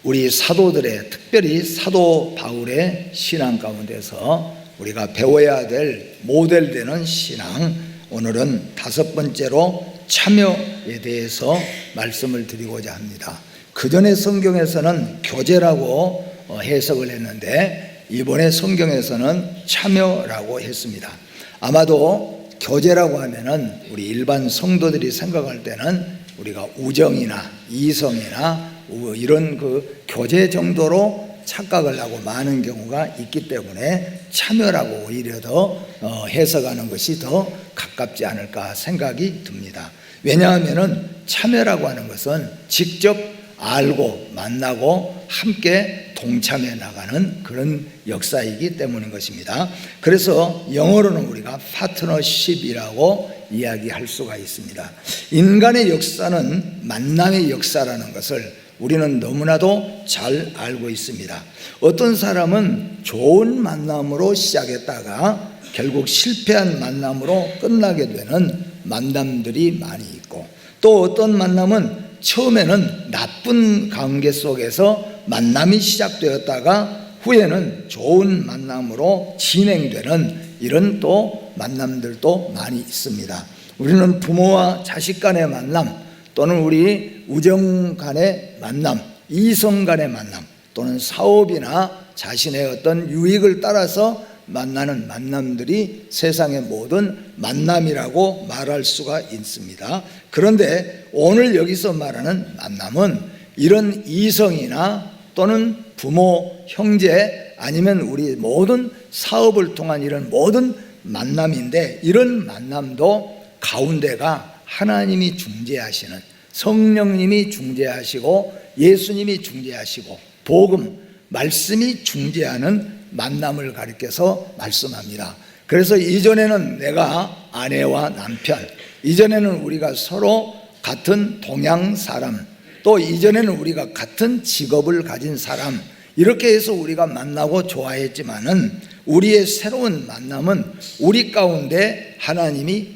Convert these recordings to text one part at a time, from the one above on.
우리 사도들의, 특별히 사도 바울의 신앙 가운데서 우리가 배워야 될 모델되는 신앙, 오늘은 5번째로 참여에 대해서 말씀을 드리고자 합니다. 그 전에 성경에서는 교제라고 해석을 했는데 이번에 성경에서는 참여라고 했습니다. 아마도 교제라고 하면은 우리 일반 성도들이 생각할 때는 우리가 우정이나 이성이나 이런 그 교제 정도로 착각을 하고 많은 경우가 있기 때문에 참여라고 오히려 더 해석하는 것이 더 가깝지 않을까 생각이 듭니다. 왜냐하면은 참여라고 하는 것은 직접 알고 만나고 함께 동참해 나가는 그런 역사이기 때문인 것입니다. 그래서 영어로는 우리가 파트너십이라고 이야기할 수가 있습니다. 인간의 역사는 만남의 역사라는 것을 우리는 너무나도 잘 알고 있습니다. 어떤 사람은 좋은 만남으로 시작했다가 결국 실패한 만남으로 끝나게 되는 만남들이 많이 있고, 또 어떤 만남은 처음에는 나쁜 관계 속에서 만남이 시작되었다가 후에는 좋은 만남으로 진행되는 이런 또 만남들도 많이 있습니다. 우리는 부모와 자식 간의 만남, 또는 우리 우정 간의 만남, 이성 간의 만남, 또는 사업이나 자신의 어떤 유익을 따라서 만나는 만남들이 세상의 모든 만남이라고 말할 수가 있습니다. 그런데 오늘 여기서 말하는 만남은 이런 이성이나 또는 부모, 형제, 아니면 우리 모든 사업을 통한 이런 모든 만남인데, 이런 만남도 가운데가 하나님이 중재하시는, 성령님이 중재하시고 예수님이 중재하시고 복음, 말씀이 중재하는 만남을 가리켜서 말씀합니다. 그래서 이전에는 내가 아내와 남편, 이전에는 우리가 서로 같은 동양 사람, 또 이전에는 우리가 같은 직업을 가진 사람, 이렇게 해서 우리가 만나고 좋아했지만은 우리의 새로운 만남은 우리 가운데 하나님이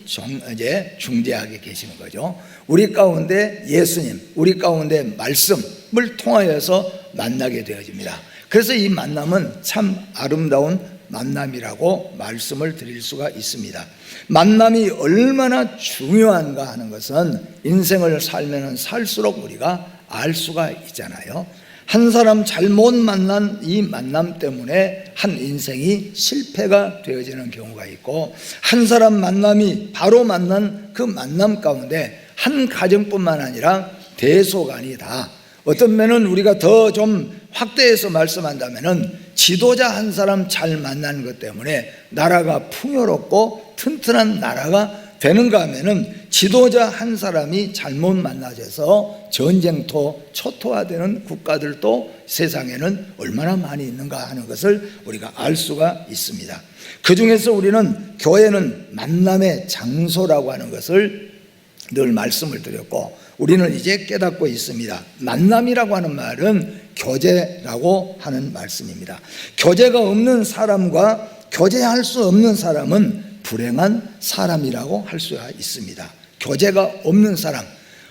이제 중재하게 계시는 거죠. 우리 가운데 예수님, 우리 가운데 말씀을 통하여서 만나게 되어집니다. 그래서 이 만남은 참 아름다운 만남이라고 말씀을 드릴 수가 있습니다. 만남이 얼마나 중요한가 하는 것은 인생을 살면 살수록 우리가 알 수가 있잖아요. 한 사람 잘못 만난 이 만남 때문에 한 인생이 실패가 되어지는 경우가 있고, 한 사람 만남이 바로 만난 그 만남 가운데 한 가정뿐만 아니라 대소간이다. 어떤 면은 우리가 더 좀 확대해서 말씀한다면은 지도자 한 사람 잘 만나는 것 때문에 나라가 풍요롭고 튼튼한 나라가 되는가 하면은 지도자 한 사람이 잘못 만나져서 전쟁터, 초토화되는 국가들도 세상에는 얼마나 많이 있는가 하는 것을 우리가 알 수가 있습니다. 그 중에서 우리는 교회는 만남의 장소라고 하는 것을 늘 말씀을 드렸고, 우리는 이제 깨닫고 있습니다. 만남이라고 하는 말은 교제라고 하는 말씀입니다. 교제가 없는 사람과 교제할 수 없는 사람은 불행한 사람이라고 할 수가 있습니다. 교제가 없는 사람,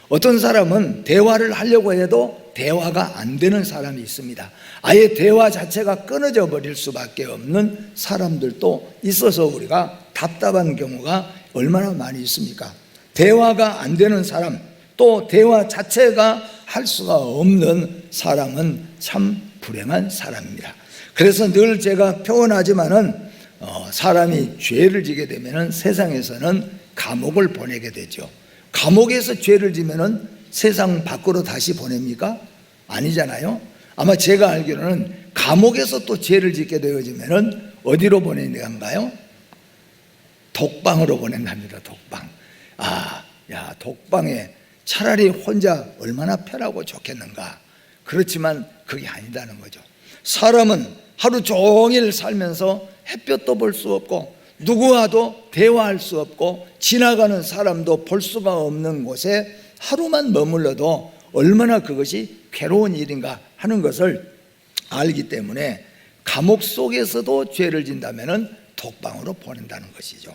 어떤 사람은 대화를 하려고 해도 대화가 안 되는 사람이 있습니다. 아예 대화 자체가 끊어져 버릴 수밖에 없는 사람들도 있어서 우리가 답답한 경우가 얼마나 많이 있습니까? 대화가 안 되는 사람, 또 대화 자체가 할 수가 없는 사람은 참 불행한 사람입니다. 그래서 늘 제가 표현하지만은 사람이 죄를 지게 되면은 세상에서는 감옥을 보내게 되죠. 감옥에서 죄를 지면은 세상 밖으로 다시 보냅니까? 아니잖아요. 아마 제가 알기로는 감옥에서 또 죄를 짓게 되어지면은 어디로 보낸다는가요? 독방으로 보낸답니다. 독방. 독방에 차라리 혼자 얼마나 편하고 좋겠는가. 그렇지만 그게 아니다는 거죠. 사람은 하루 종일 살면서 햇볕도 볼 수 없고 누구와도 대화할 수 없고 지나가는 사람도 볼 수가 없는 곳에 하루만 머물러도 얼마나 그것이 괴로운 일인가 하는 것을 알기 때문에 감옥 속에서도 죄를 진다면 독방으로 보낸다는 것이죠.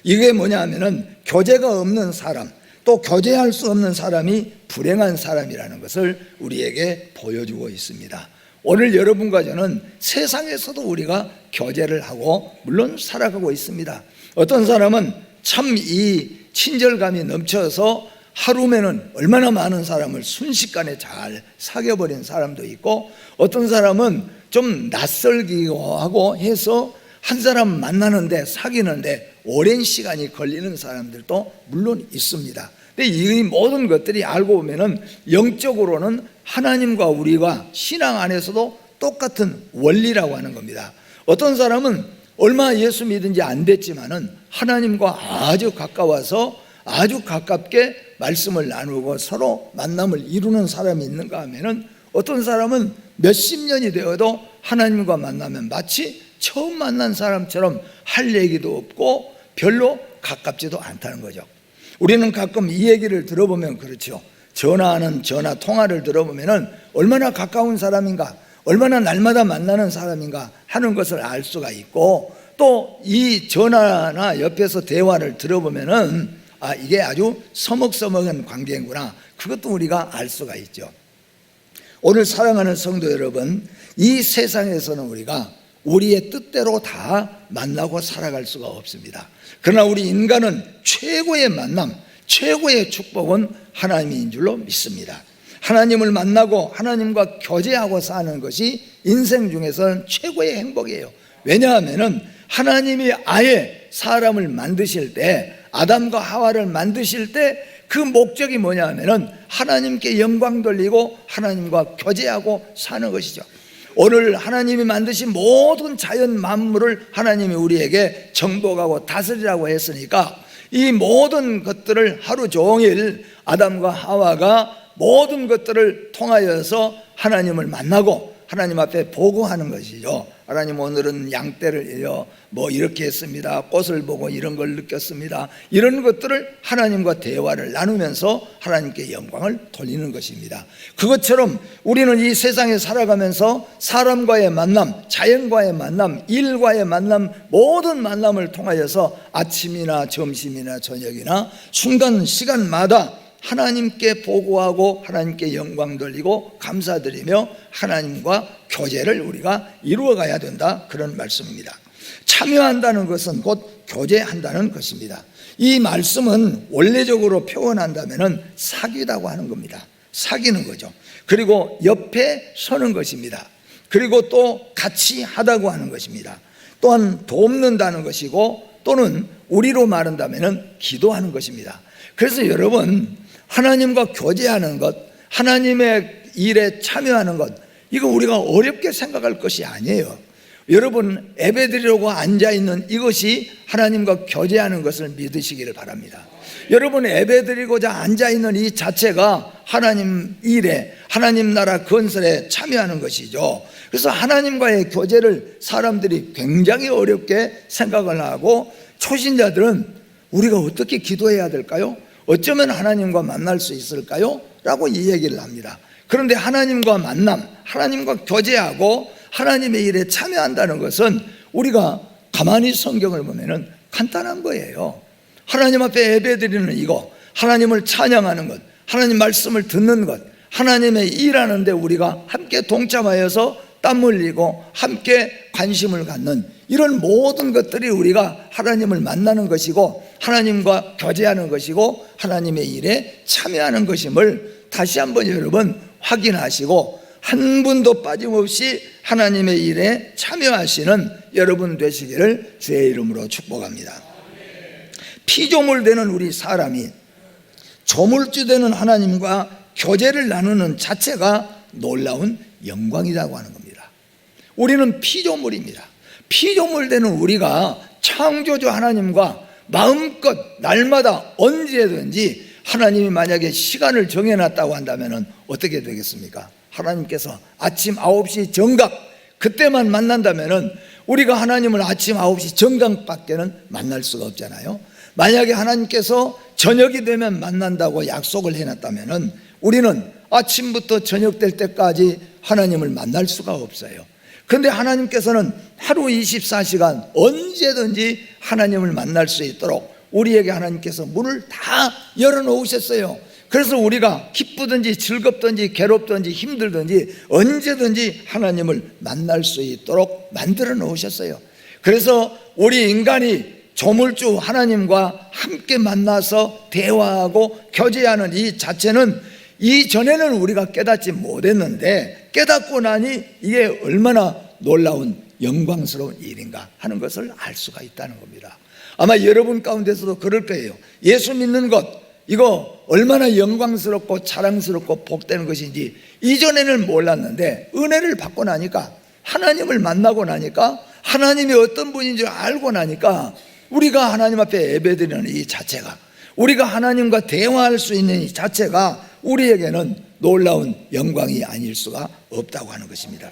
이게 뭐냐 하면은 교제가 없는 사람, 또 교제할 수 없는 사람이 불행한 사람이라는 것을 우리에게 보여주고 있습니다. 오늘 여러분과 저는 세상에서도 우리가 교제를 하고 물론 살아가고 있습니다. 어떤 사람은 참 이 친절감이 넘쳐서 하루면은 얼마나 많은 사람을 순식간에 잘 사귀어버린 사람도 있고, 어떤 사람은 좀 낯설기도 하고 해서 한 사람 만나는데 사귀는데 오랜 시간이 걸리는 사람들도 물론 있습니다. 근데 이 모든 것들이 알고 보면은 영적으로는 하나님과 우리가 신앙 안에서도 똑같은 원리라고 하는 겁니다. 어떤 사람은 얼마 예수 믿은 지 안 됐지만은 하나님과 아주 가까워서 아주 가깝게 말씀을 나누고 서로 만남을 이루는 사람이 있는가 하면은, 어떤 사람은 몇십 년이 되어도 하나님과 만나면 마치 처음 만난 사람처럼 할 얘기도 없고 별로 가깝지도 않다는 거죠. 우리는 가끔 이 얘기를 들어보면 그렇죠. 전화하는 전화 통화를 들어보면은 얼마나 가까운 사람인가, 얼마나 날마다 만나는 사람인가 하는 것을 알 수가 있고, 또 이 전화나 옆에서 대화를 들어보면은 이게 아주 서먹서먹한 관계구나, 그것도 우리가 알 수가 있죠. 오늘 사랑하는 성도 여러분, 이 세상에서는 우리가 우리의 뜻대로 다 만나고 살아갈 수가 없습니다. 그러나 우리 인간은 최고의 만남, 최고의 축복은 하나님인 줄로 믿습니다. 하나님을 만나고 하나님과 교제하고 사는 것이 인생 중에서는 최고의 행복이에요. 왜냐하면 하나님이 아예 사람을 만드실 때, 아담과 하와를 만드실 때 그 목적이 뭐냐 하면은 하나님께 영광 돌리고 하나님과 교제하고 사는 것이죠. 오늘 하나님이 만드신 모든 자연 만물을 하나님이 우리에게 정복하고 다스리라고 했으니까, 이 모든 것들을 하루 종일 아담과 하와가 모든 것들을 통하여서 하나님을 만나고 하나님 앞에 보고하는 것이죠. 하나님, 오늘은 양떼를 이렇게 했습니다. 꽃을 보고 이런 걸 느꼈습니다. 이런 것들을 하나님과 대화를 나누면서 하나님께 영광을 돌리는 것입니다. 그것처럼 우리는 이 세상에 살아가면서 사람과의 만남, 자연과의 만남, 일과의 만남, 모든 만남을 통하여서 아침이나 점심이나 저녁이나 순간 시간마다 하나님께 보고하고 하나님께 영광 돌리고 감사드리며 하나님과 교제를 우리가 이루어가야 된다, 그런 말씀입니다. 참여한다는 것은 곧 교제한다는 것입니다. 이 말씀은 원래적으로 표현한다면 사귀다고 하는 겁니다. 사귀는 거죠. 그리고 옆에 서는 것입니다. 그리고 또 같이 하다고 하는 것입니다. 또한 돕는다는 것이고, 또는 우리로 말한다면 기도하는 것입니다. 그래서 여러분, 하나님과 교제하는 것, 하나님의 일에 참여하는 것, 이거 우리가 어렵게 생각할 것이 아니에요. 여러분, 예배드리려고 앉아있는 이것이 하나님과 교제하는 것을 믿으시기를 바랍니다. 여러분, 예배드리고자 앉아있는 이 자체가 하나님 일에, 하나님 나라 건설에 참여하는 것이죠. 그래서 하나님과의 교제를 사람들이 굉장히 어렵게 생각을 하고, 초신자들은 우리가 어떻게 기도해야 될까요? 어쩌면 하나님과 만날 수 있을까요? 라고 이 얘기를 합니다. 그런데 하나님과 만남, 하나님과 교제하고 하나님의 일에 참여한다는 것은 우리가 가만히 성경을 보면은 간단한 거예요. 하나님 앞에 예배드리는 이거, 하나님을 찬양하는 것, 하나님 말씀을 듣는 것, 하나님의 일하는데 우리가 함께 동참하여서 땀 흘리고 함께 관심을 갖는 이런 모든 것들이 우리가 하나님을 만나는 것이고 하나님과 교제하는 것이고 하나님의 일에 참여하는 것임을 다시 한번 여러분 확인하시고, 한 분도 빠짐없이 하나님의 일에 참여하시는 여러분 되시기를 주의 이름으로 축복합니다. 피조물 되는 우리 사람이 조물주 되는 하나님과 교제를 나누는 자체가 놀라운 영광이라고 하는 겁니다. 우리는 피조물입니다. 피조물 되는 우리가 창조주 하나님과 마음껏 날마다 언제든지, 하나님이 만약에 시간을 정해놨다고 한다면 어떻게 되겠습니까? 하나님께서 아침 9시 정각 그때만 만난다면 우리가 하나님을 아침 9시 정각밖에는 만날 수가 없잖아요. 만약에 하나님께서 저녁이 되면 만난다고 약속을 해놨다면 우리는 아침부터 저녁 될 때까지 하나님을 만날 수가 없어요. 그런데 하나님께서는 하루 24시간 언제든지 하나님을 만날 수 있도록 우리에게 하나님께서 문을 다 열어놓으셨어요. 그래서 우리가 기쁘든지 즐겁든지 괴롭든지 힘들든지 언제든지 하나님을 만날 수 있도록 만들어 놓으셨어요. 그래서 우리 인간이 조물주 하나님과 함께 만나서 대화하고 교제하는 이 자체는 이전에는 우리가 깨닫지 못했는데 깨닫고 나니 이게 얼마나 놀라운 영광스러운 일인가 하는 것을 알 수가 있다는 겁니다. 아마 여러분 가운데서도 그럴 거예요. 예수 믿는 것, 이거 얼마나 영광스럽고 자랑스럽고 복되는 것인지 이전에는 몰랐는데 은혜를 받고 나니까, 하나님을 만나고 나니까, 하나님이 어떤 분인 줄 알고 나니까 우리가 하나님 앞에 예배드리는 이 자체가, 우리가 하나님과 대화할 수 있는 이 자체가 우리에게는 놀라운 영광이 아닐 수가 없다고 하는 것입니다.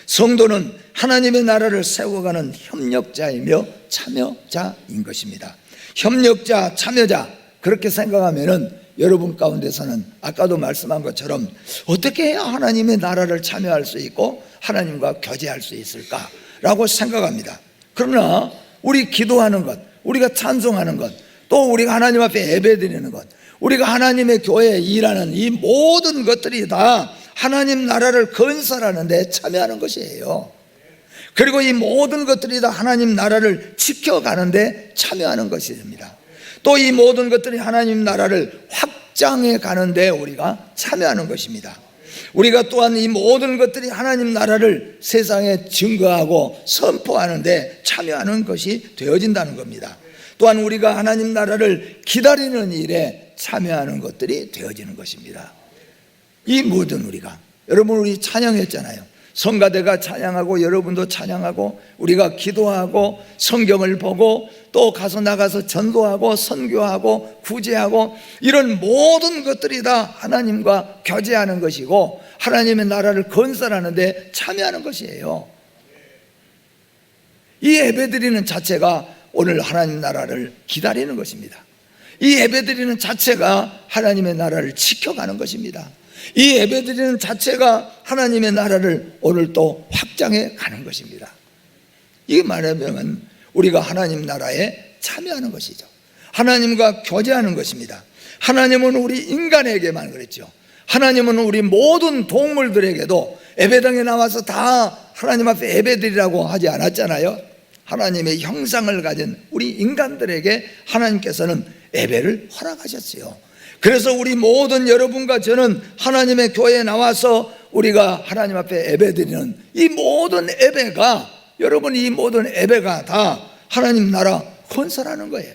성도는 하나님의 나라를 세워가는 협력자이며 참여자인 것입니다. 협력자, 참여자, 그렇게 생각하면은 여러분 가운데서는 아까도 말씀한 것처럼 어떻게 해야 하나님의 나라를 참여할 수 있고 하나님과 교제할 수 있을까라고 생각합니다. 그러나 우리 기도하는 것, 우리가 찬송하는 것, 또 우리가 하나님 앞에 예배드리는 것, 우리가 하나님의 교회에 일하는 이 모든 것들이 다 하나님 나라를 건설하는 데 참여하는 것이에요. 그리고 이 모든 것들이 다 하나님 나라를 지켜가는 데 참여하는 것입니다. 또 이 모든 것들이 하나님 나라를 확장해 가는 데 우리가 참여하는 것입니다. 우리가 또한 이 모든 것들이 하나님 나라를 세상에 증거하고 선포하는 데 참여하는 것이 되어진다는 겁니다. 또한 우리가 하나님 나라를 기다리는 일에 참여하는 것들이 되어지는 것입니다. 이 모든 우리가, 여러분 우리 찬양했잖아요. 성가대가 찬양하고 여러분도 찬양하고 우리가 기도하고 성경을 보고 또 가서 나가서 전도하고 선교하고 구제하고 이런 모든 것들이 다 하나님과 교제하는 것이고 하나님의 나라를 건설하는 데 참여하는 것이에요. 이 예배드리는 자체가 오늘 하나님 나라를 기다리는 것입니다. 이 예배드리는 자체가 하나님의 나라를 지켜가는 것입니다. 이 예배드리는 자체가 하나님의 나라를 오늘 또 확장해 가는 것입니다. 이게 말하면 우리가 하나님 나라에 참여하는 것이죠. 하나님과 교제하는 것입니다. 하나님은 우리 인간에게만 그랬죠. 하나님은 우리 모든 동물들에게도 예배당에 나와서 다 하나님 앞에 예배드리라고 하지 않았잖아요. 하나님의 형상을 가진 우리 인간들에게 하나님께서는 예배를 허락하셨어요. 그래서 우리 모든 여러분과 저는 하나님의 교회에 나와서 우리가 하나님 앞에 예배드리는 이 모든 예배가, 여러분 이 모든 예배가 다 하나님 나라 건설하는 거예요.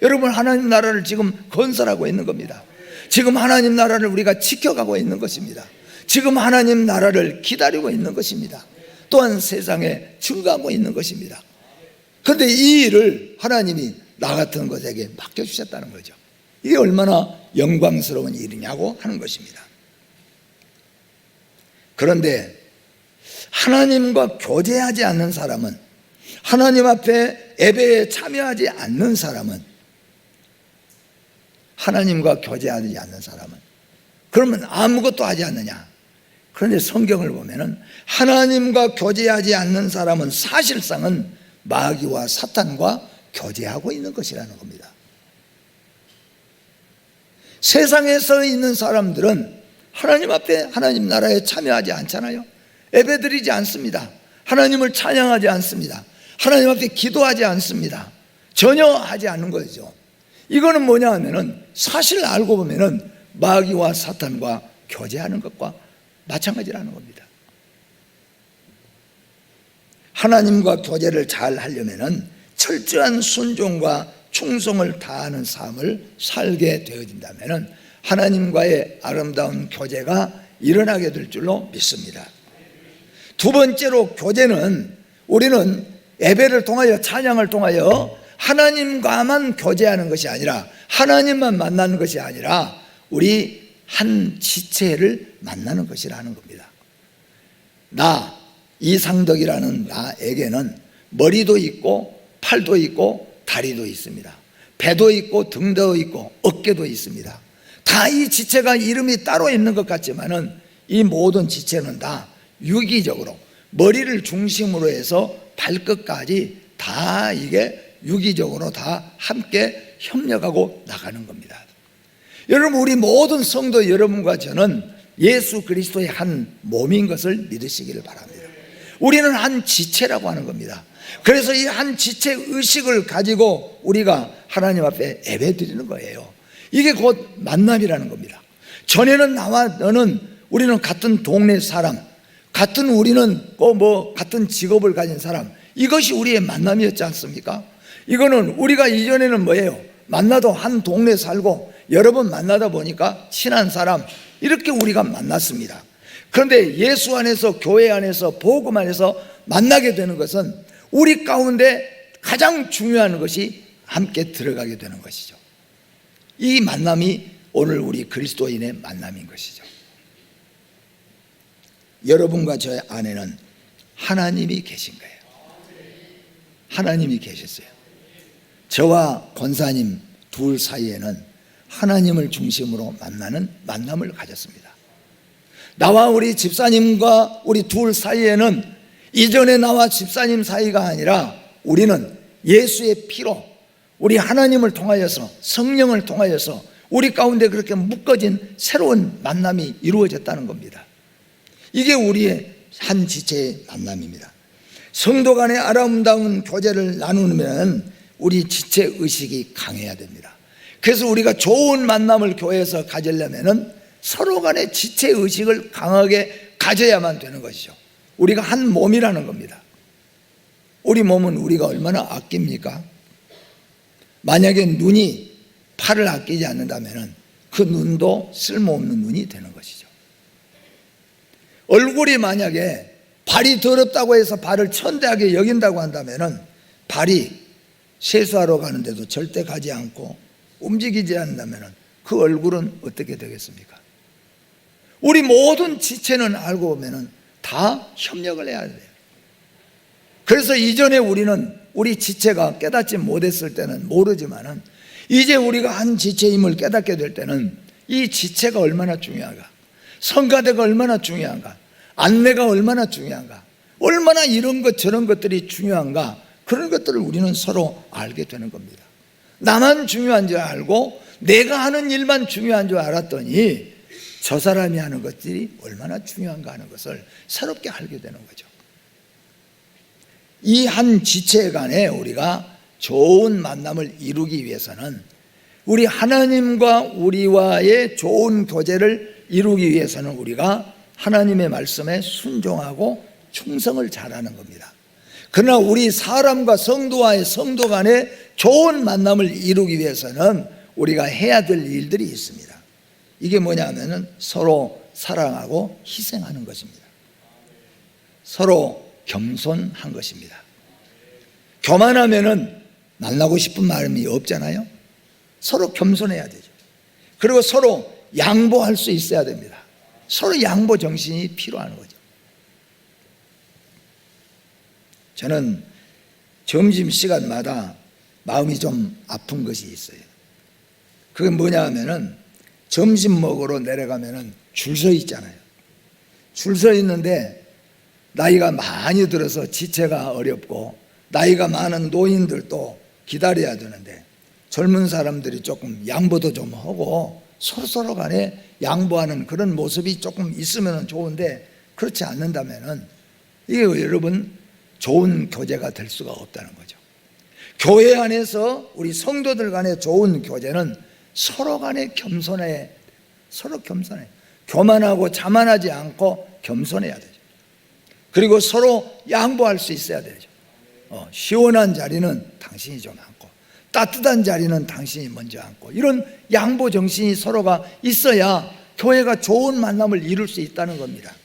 여러분 하나님 나라를 지금 건설하고 있는 겁니다. 지금 하나님 나라를 우리가 지켜가고 있는 것입니다. 지금 하나님 나라를 기다리고 있는 것입니다. 또한 세상에 증거하고 있는 것입니다. 그런데 이 일을 하나님이 나 같은 것에게 맡겨주셨다는 거죠. 이게 얼마나 영광스러운 일이냐고 하는 것입니다. 그런데 하나님과 교제하지 않는 사람은, 하나님 앞에 예배에 참여하지 않는 사람은, 하나님과 교제하지 않는 사람은 그러면 아무것도 하지 않느냐? 그런데 성경을 보면은 하나님과 교제하지 않는 사람은 사실상은 마귀와 사탄과 교제하고 있는 것이라는 겁니다. 세상에서 있는 사람들은 하나님 앞에 하나님 나라에 참여하지 않잖아요. 예배드리지 않습니다. 하나님을 찬양하지 않습니다. 하나님 앞에 기도하지 않습니다. 전혀 하지 않는 거죠. 이거는 뭐냐 하면은 사실 알고 보면은 마귀와 사탄과 교제하는 것과 마찬가지라는 겁니다. 하나님과 교제를 잘 하려면은 철저한 순종과 충성을 다하는 삶을 살게 되어진다면 하나님과의 아름다운 교제가 일어나게 될 줄로 믿습니다. 두 번째로 교제는, 우리는 예배를 통하여 찬양을 통하여 하나님과만 교제하는 것이 아니라, 하나님만 만나는 것이 아니라 우리 한 지체를 만나는 것이라는 겁니다. 나 이상덕이라는 나에게는 머리도 있고 팔도 있고 다리도 있습니다. 배도 있고 등도 있고 어깨도 있습니다. 다 이 지체가 이름이 따로 있는 것 같지만은 이 모든 지체는 다 유기적으로 머리를 중심으로 해서 발끝까지 다 이게 유기적으로 다 함께 협력하고 나가는 겁니다. 여러분, 우리 모든 성도 여러분과 저는 예수 그리스도의 한 몸인 것을 믿으시기를 바랍니다. 우리는 한 지체라고 하는 겁니다. 그래서 이 한 지체 의식을 가지고 우리가 하나님 앞에 예배드리는 거예요. 이게 곧 만남이라는 겁니다. 전에는 나와 너는, 우리는 같은 동네 사람, 같은, 우리는 같은 직업을 가진 사람, 이것이 우리의 만남이었지 않습니까? 이거는 우리가 이전에는 뭐예요? 만나도 한 동네 살고 여러 번 만나다 보니까 친한 사람, 이렇게 우리가 만났습니다. 그런데 예수 안에서, 교회 안에서, 복음 안에서 만나게 되는 것은 우리 가운데 가장 중요한 것이 함께 들어가게 되는 것이죠. 이 만남이 오늘 우리 그리스도인의 만남인 것이죠. 여러분과 저 안에는 하나님이 계신 거예요. 하나님이 계셨어요. 저와 권사님 둘 사이에는 하나님을 중심으로 만나는 만남을 가졌습니다. 나와 우리 집사님과 우리 둘 사이에는 이전에 나와 집사님 사이가 아니라 우리는 예수의 피로, 우리 하나님을 통하여서, 성령을 통하여서 우리 가운데 그렇게 묶어진 새로운 만남이 이루어졌다는 겁니다. 이게 우리의 한 지체의 만남입니다. 성도 간의 아름다운 교제를 나누면 우리 지체 의식이 강해야 됩니다. 그래서 우리가 좋은 만남을 교회에서 가지려면 서로 간의 지체 의식을 강하게 가져야만 되는 것이죠. 우리가 한 몸이라는 겁니다. 우리 몸은 우리가 얼마나 아낍니까? 만약에 눈이 팔을 아끼지 않는다면 그 눈도 쓸모없는 눈이 되는 것이죠. 얼굴이 만약에 발이 더럽다고 해서 발을 천대하게 여긴다고 한다면 발이 세수하러 가는데도 절대 가지 않고 움직이지 않는다면 그 얼굴은 어떻게 되겠습니까? 우리 모든 지체는 알고 보면 다 협력을 해야 돼요. 그래서 이전에 우리는 우리 지체가 깨닫지 못했을 때는 모르지만은 이제 우리가 한 지체임을 깨닫게 될 때는 이 지체가 얼마나 중요한가, 성가대가 얼마나 중요한가, 안내가 얼마나 중요한가, 얼마나 이런 것 저런 것들이 중요한가, 그런 것들을 우리는 서로 알게 되는 겁니다. 나만 중요한 줄 알고 내가 하는 일만 중요한 줄 알았더니 저 사람이 하는 것들이 얼마나 중요한가 하는 것을 새롭게 알게 되는 거죠. 이 한 지체 간에 우리가 좋은 만남을 이루기 위해서는 우리 하나님과 우리와의 좋은 교제를 이루기 위해서는 우리가 하나님의 말씀에 순종하고 충성을 잘하는 겁니다. 그러나 우리 사람과 성도와의 성도 간에 좋은 만남을 이루기 위해서는 우리가 해야 될 일들이 있습니다. 이게 뭐냐 하면은 서로 사랑하고 희생하는 것입니다. 서로 겸손한 것입니다. 교만하면은 만나고 싶은 마음이 없잖아요. 서로 겸손해야 되죠. 그리고 서로 양보할 수 있어야 됩니다. 서로 양보 정신이 필요한 거죠. 저는 점심시간마다 마음이 좀 아픈 것이 있어요. 그게 뭐냐 하면은 점심 먹으러 내려가면은 줄 서 있잖아요. 줄 서 있는데 나이가 많이 들어서 지체가 어렵고 나이가 많은 노인들도 기다려야 되는데 젊은 사람들이 조금 양보도 좀 하고 서로 간에 양보하는 그런 모습이 조금 있으면 좋은데 그렇지 않는다면은 이게 여러분 좋은 교제가 될 수가 없다는 거죠. 교회 안에서 우리 성도들 간의 좋은 교제는 서로 간에 겸손해, 서로 겸손해, 교만하고 자만하지 않고 겸손해야 되죠. 그리고 서로 양보할 수 있어야 되죠. 시원한 자리는 당신이 좀 앉고 따뜻한 자리는 당신이 먼저 앉고, 이런 양보 정신이 서로가 있어야 교회가 좋은 만남을 이룰 수 있다는 겁니다.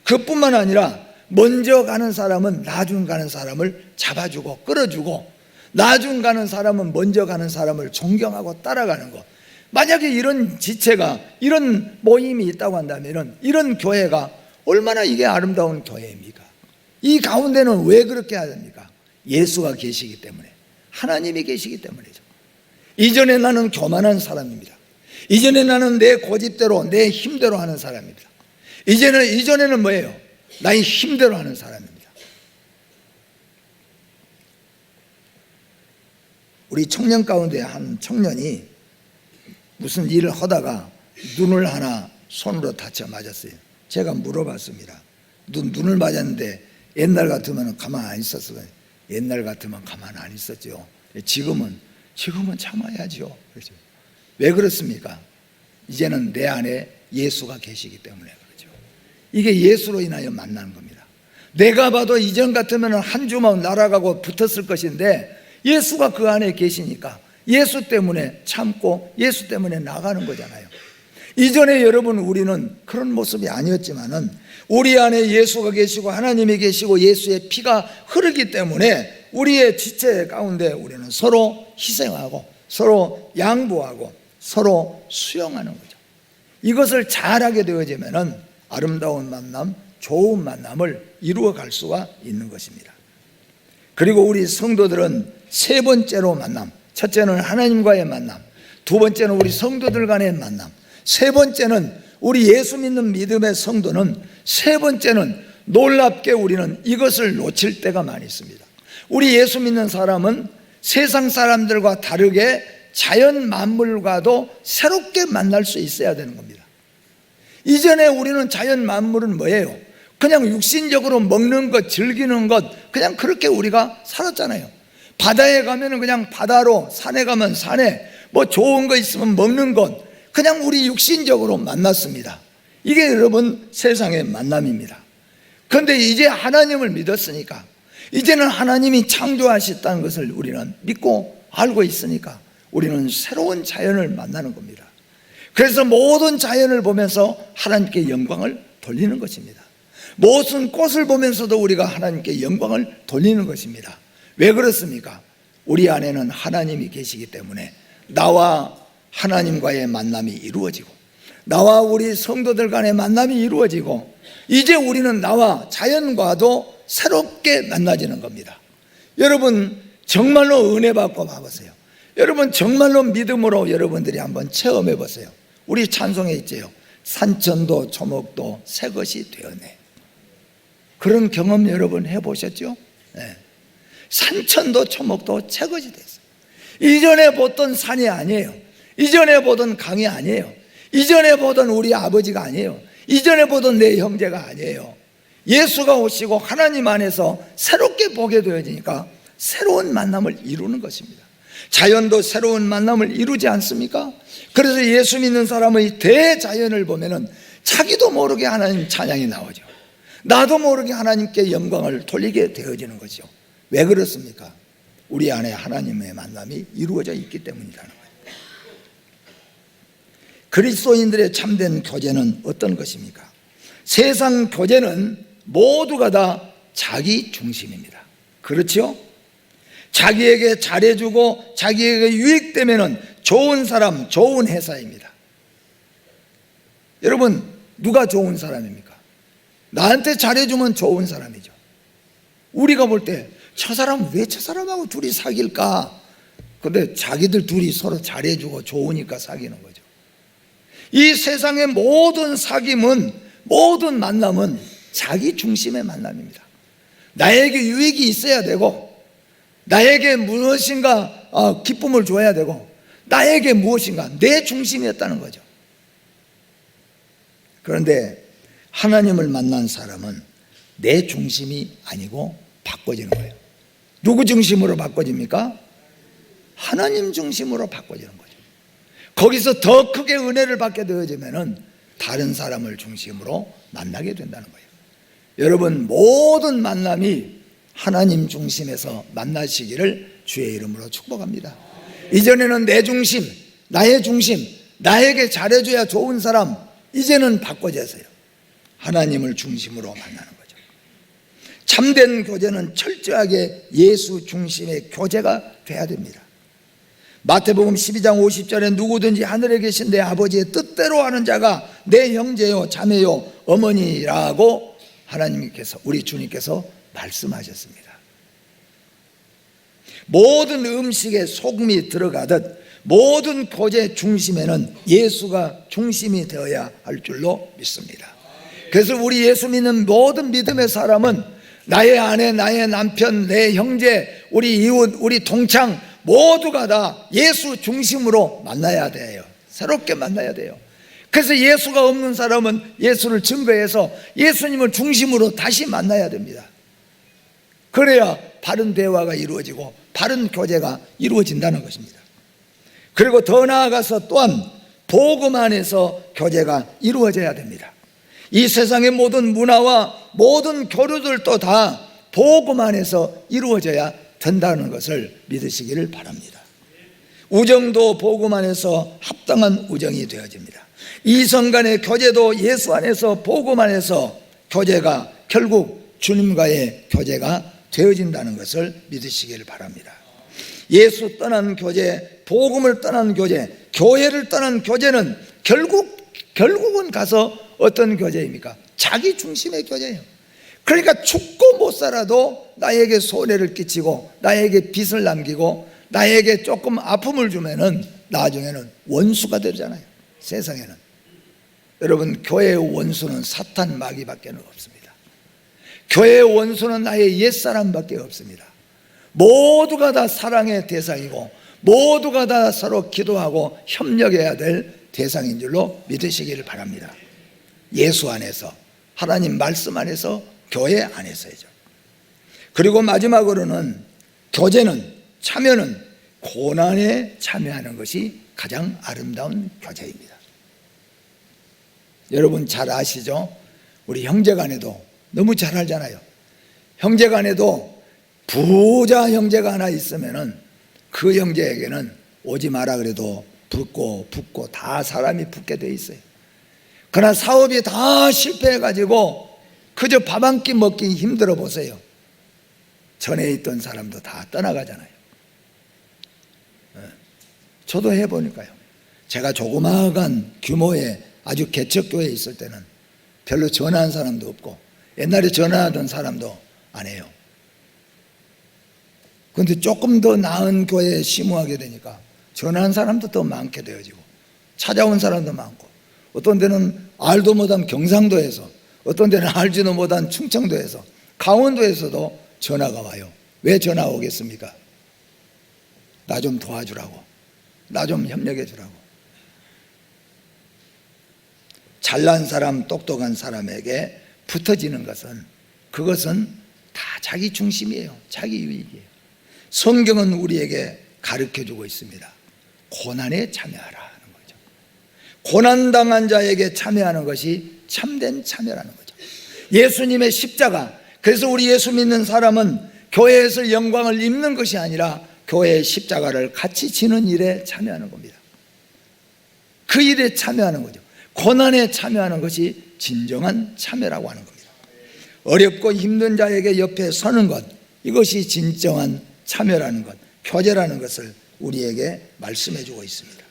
그뿐만 아니라 먼저 가는 사람은 나중 가는 사람을 잡아주고 끌어주고, 나중 가는 사람은 먼저 가는 사람을 존경하고 따라가는 것. 만약에 이런 지체가, 이런 모임이 있다고 한다면 이런 교회가 얼마나 이게 아름다운 교회입니까? 이 가운데는 왜 그렇게 해야 됩니까? 예수가 계시기 때문에, 하나님이 계시기 때문이죠. 이전에 나는 교만한 사람입니다. 이전에 나는 내 고집대로 내 힘대로 하는 사람입니다. 이전에는 뭐예요? 나의 힘대로 하는 사람입니다. 우리 청년 가운데 한 청년이 무슨 일을 하다가 눈을 하나 손으로 다쳐 맞았어요. 제가 물어봤습니다. 눈을 맞았는데 옛날 같으면 가만 안 있었을 거예요. 옛날 같으면 가만 안 있었죠. 지금은 참아야죠. 그렇죠. 왜 그렇습니까? 이제는 내 안에 예수가 계시기 때문에 그렇죠. 이게 예수로 인하여 만나는 겁니다. 내가 봐도 이전 같으면 한 주먹 날아가고 붙었을 것인데 예수가 그 안에 계시니까 예수 때문에 참고 예수 때문에 나가는 거잖아요. 이전에 여러분 우리는 그런 모습이 아니었지만은 우리 안에 예수가 계시고 하나님이 계시고 예수의 피가 흐르기 때문에 우리의 지체 가운데 우리는 서로 희생하고 서로 양보하고 서로 수용하는 거죠. 이것을 잘하게 되어지면은 아름다운 만남, 좋은 만남을 이루어 갈 수가 있는 것입니다. 그리고 우리 성도들은 세 번째로 만남, 첫째는 하나님과의 만남, 두 번째는 우리 성도들 간의 만남, 세 번째는 우리 예수 믿는 믿음의 성도는 세 번째는 놀랍게 우리는 이것을 놓칠 때가 많이 있습니다. 우리 예수 믿는 사람은 세상 사람들과 다르게 자연 만물과도 새롭게 만날 수 있어야 되는 겁니다. 이전에 우리는 자연 만물은 뭐예요? 그냥 육신적으로 먹는 것, 즐기는 것, 그냥 그렇게 우리가 살았잖아요. 바다에 가면 그냥 바다로, 산에 가면 산에, 뭐 좋은 거 있으면 먹는 것, 그냥 우리 육신적으로 만났습니다. 이게 여러분 세상의 만남입니다. 그런데 이제 하나님을 믿었으니까, 이제는 하나님이 창조하셨다는 것을 우리는 믿고 알고 있으니까 우리는 새로운 자연을 만나는 겁니다. 그래서 모든 자연을 보면서 하나님께 영광을 돌리는 것입니다. 모든 꽃을 보면서도 우리가 하나님께 영광을 돌리는 것입니다. 왜 그렇습니까? 우리 안에는 하나님이 계시기 때문에 나와 하나님과의 만남이 이루어지고 나와 우리 성도들 간의 만남이 이루어지고 이제 우리는 나와 자연과도 새롭게 만나지는 겁니다. 여러분 정말로 은혜 받고 봐보세요. 여러분 정말로 믿음으로 여러분들이 한번 체험해 보세요. 우리 찬송에 있지요. 산천도 초목도 새 것이 되었네. 그런 경험 여러분 해보셨죠? 네. 산천도 초목도 새 것이 됐어요. 이전에 보던 산이 아니에요. 이전에 보던 강이 아니에요. 이전에 보던 우리 아버지가 아니에요. 이전에 보던 내 형제가 아니에요. 예수가 오시고 하나님 안에서 새롭게 보게 되어지니까 새로운 만남을 이루는 것입니다. 자연도 새로운 만남을 이루지 않습니까? 그래서 예수 믿는 사람의 대자연을 보면은 자기도 모르게 하나님 찬양이 나오죠. 나도 모르게 하나님께 영광을 돌리게 되어지는 거죠. 왜 그렇습니까? 우리 안에 하나님의 만남이 이루어져 있기 때문이라는 거예요. 그리스도인들의 참된 교제는 어떤 것입니까? 세상 교제는 모두가 다 자기 중심입니다. 그렇죠? 자기에게 잘해주고 자기에게 유익되면 좋은 사람, 좋은 회사입니다. 여러분 누가 좋은 사람입니까? 나한테 잘해주면 좋은 사람이죠. 우리가 볼 때 저 사람 왜 저 사람하고 둘이 사귈까? 근데 자기들 둘이 서로 잘해주고 좋으니까 사귀는 거죠. 이 세상의 모든 사귐은, 모든 만남은 자기 중심의 만남입니다. 나에게 유익이 있어야 되고 나에게 무엇인가 기쁨을 줘야 되고 나에게 무엇인가 내 중심이었다는 거죠. 그런데 하나님을 만난 사람은 내 중심이 아니고 바꿔지는 거예요. 누구 중심으로 바꿔집니까? 하나님 중심으로 바꿔지는 거죠. 거기서 더 크게 은혜를 받게 되어지면 다른 사람을 중심으로 만나게 된다는 거예요. 여러분 모든 만남이 하나님 중심에서 만나시기를 주의 이름으로 축복합니다. 이전에는 내 중심, 나의 중심, 나에게 잘해줘야 좋은 사람, 이제는 바꿔져서요 하나님을 중심으로 만나는 거죠. 참된 교제는 철저하게 예수 중심의 교제가 돼야 됩니다. 마태복음 12장 50절에 누구든지 하늘에 계신 내 아버지의 뜻대로 하는 자가 내 형제요 자매요 어머니라고 하나님께서, 우리 주님께서 말씀하셨습니다. 모든 음식에 소금이 들어가듯 모든 교제 중심에는 예수가 중심이 되어야 할 줄로 믿습니다. 그래서 우리 예수 믿는 모든 믿음의 사람은 나의 아내, 나의 남편, 내 형제, 우리 이웃, 우리 동창 모두가 다 예수 중심으로 만나야 돼요. 새롭게 만나야 돼요. 그래서 예수가 없는 사람은 예수를 증거해서 예수님을 중심으로 다시 만나야 됩니다. 그래야 바른 대화가 이루어지고 바른 교제가 이루어진다는 것입니다. 그리고 더 나아가서 또한 복음 안에서 교제가 이루어져야 됩니다. 이 세상의 모든 문화와 모든 교류들도 다 복음 안에서 이루어져야 된다는 것을 믿으시기를 바랍니다. 우정도 복음 안에서 합당한 우정이 되어집니다. 이성 간의 교제도 예수 안에서 복음 안에서 교제가 결국 주님과의 교제가 되어진다는 것을 믿으시기를 바랍니다. 예수 떠난 교제, 복음을 떠난 교제, 교회를 떠난 교제는 결국은 가서 어떤 교제입니까? 자기 중심의 교제예요. 그러니까 죽고 못 살아도 나에게 손해를 끼치고 나에게 빚을 남기고 나에게 조금 아픔을 주면은 나중에는 원수가 되잖아요. 세상에는. 여러분, 교회의 원수는 사탄 마귀밖에 없습니다. 교회의 원수는 나의 옛사람밖에 없습니다. 모두가 다 사랑의 대상이고 모두가 다 서로 기도하고 협력해야 될 대상인 줄로 믿으시기를 바랍니다. 예수 안에서, 하나님 말씀 안에서, 교회 안에서죠. 그리고 마지막으로는 교제는, 참여는 고난에 참여하는 것이 가장 아름다운 교제입니다. 여러분 잘 아시죠? 우리 형제간에도 너무 잘 알잖아요. 형제간에도 부자 형제가 하나 있으면은 그 형제에게는 오지 마라 그래도 붙고 다 사람이 붙게 돼 있어요. 그러나 사업이 다 실패해가지고 그저 밥 한 끼 먹기 힘들어 보세요. 전에 있던 사람도 다 떠나가잖아요. 저도 해보니까요. 제가 조그마한 규모의 아주 개척교회에 있을 때는 별로 전화한 사람도 없고 옛날에 전화하던 사람도 안 해요. 그런데 조금 더 나은 교회에 심우하게 되니까 전화한 사람도 더 많게 되어지고 찾아온 사람도 많고 어떤 데는 알도 못한 경상도에서 어떤 데는 알지도 못한 충청도에서 강원도에서도 전화가 와요. 왜 전화 오겠습니까? 나 좀 도와주라고, 나 좀 협력해 주라고. 잘난 사람, 똑똑한 사람에게 붙어지는 것은 그것은 다 자기 중심이에요. 자기 유익이에요. 성경은 우리에게 가르쳐주고 있습니다. 고난에 참여하라 하는 거죠. 고난당한 자에게 참여하는 것이 참된 참여라는 거죠. 예수님의 십자가, 그래서 우리 예수 믿는 사람은 교회에서 영광을 입는 것이 아니라 교회의 십자가를 같이 지는 일에 참여하는 겁니다. 그 일에 참여하는 거죠. 고난에 참여하는 것이 진정한 참여라고 하는 겁니다. 어렵고 힘든 자에게 옆에 서는 것, 이것이 진정한 참여라는 것, 교제라는 것을 우리에게 말씀해 주고 있습니다.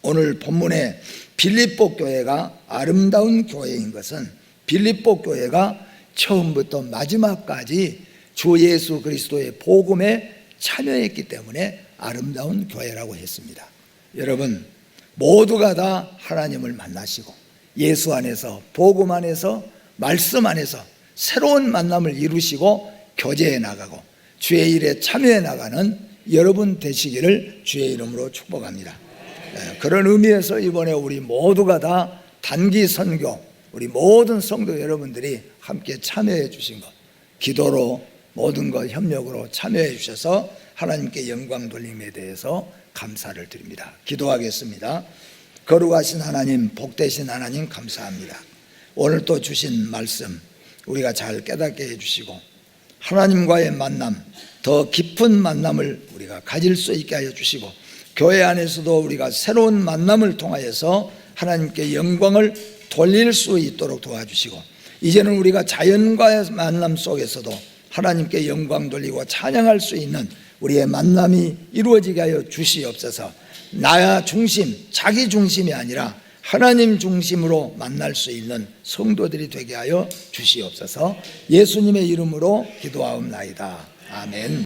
오늘 본문에 빌립보 교회가 아름다운 교회인 것은 빌립보 교회가 처음부터 마지막까지 주 예수 그리스도의 복음에 참여했기 때문에 아름다운 교회라고 했습니다. 여러분, 모두가 다 하나님을 만나시고 예수 안에서, 복음 안에서, 말씀 안에서 새로운 만남을 이루시고 교제해 나가고 주의 일에 참여해 나가는 여러분 되시기를 주의 이름으로 축복합니다. 그런 의미에서 이번에 우리 모두가 다 단기 선교, 우리 모든 성도 여러분들이 함께 참여해 주신 것, 기도로 모든 것 협력으로 참여해 주셔서 하나님께 영광 돌림에 대해서 감사를 드립니다. 기도하겠습니다. 거룩하신 하나님, 복되신 하나님 감사합니다. 오늘 또 주신 말씀 우리가 잘 깨닫게 해주시고 하나님과의 만남, 더 깊은 만남을 우리가 가질 수 있게 하여 주시고 교회 안에서도 우리가 새로운 만남을 통하여서 하나님께 영광을 돌릴 수 있도록 도와주시고 이제는 우리가 자연과의 만남 속에서도 하나님께 영광 돌리고 찬양할 수 있는 우리의 만남이 이루어지게 하여 주시옵소서. 나 중심, 자기 중심이 아니라 하나님 중심으로 만날 수 있는 성도들이 되게 하여 주시옵소서. 예수님의 이름으로 기도하옵나이다. 아멘.